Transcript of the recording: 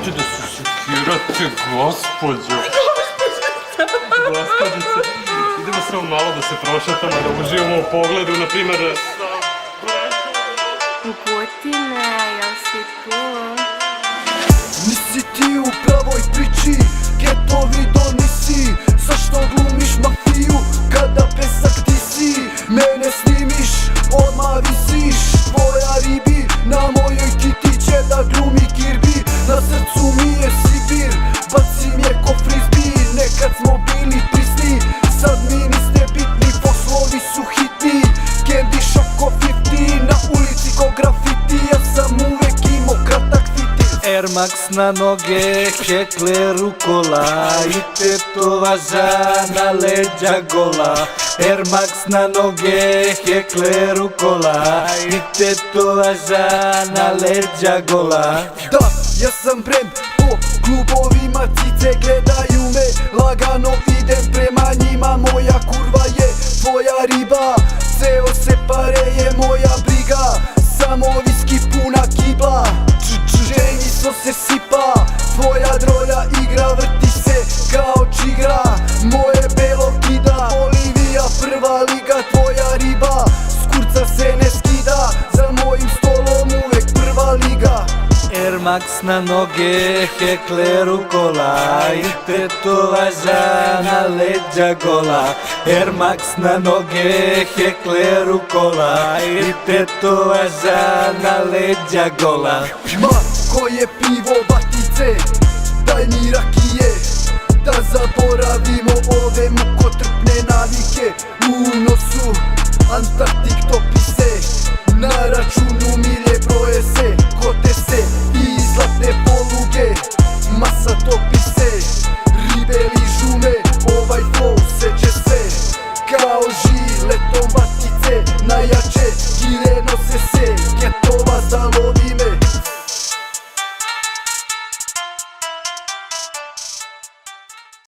nemojte da se sekirate, gospođo. Gospođice, idemo samo malo da se prošetamo, da uživamo u pogledu, na primjer, Putine, jel si tu? Nisi ti u pravoj priči, geto video nisi. Zašto glumiš mafiju kada pesak ti si? Mene snimiš, odmah visiš. Tvoja ribi na mojoj kiti će da glumi kirbi. Na srcu mi je Sibir, bacim je ko frizbi. Nekad smo bili prisni, sad mi niste bitni. Poslovi su hitni, candy shop ko 50. Na ulici ko grafiti, ja sam uvek imao kratak fitil. Air Max na noge, hekle rukola i tetovaža na leđa gola. Air Max na noge, hekle rukola i tetovaža na leđa gola. Da, ja sam brand, po klubovima cice gledaju me. Lagano idem prema njima, moja kurva je tvoja riba. Ceo se pare je moja briga, samo viski puna kibla. Dženiso se sipa, tvoja drolja igra, vrti se kao čigra. Moje belo kida, Olivija prva liga. Tvoja riba, s kurca se ne skida, za mojim stolom uvek prva liga. Air Max na noge, hekle rukola i tetovaža na leđa gola. Air Max na noge, hekle rukola i tetovaža na leđa gola. Ma, ko je pivo batice, daj mi rakije, da zaboravimo ove mukotrpne navike. U nosu Antarktike.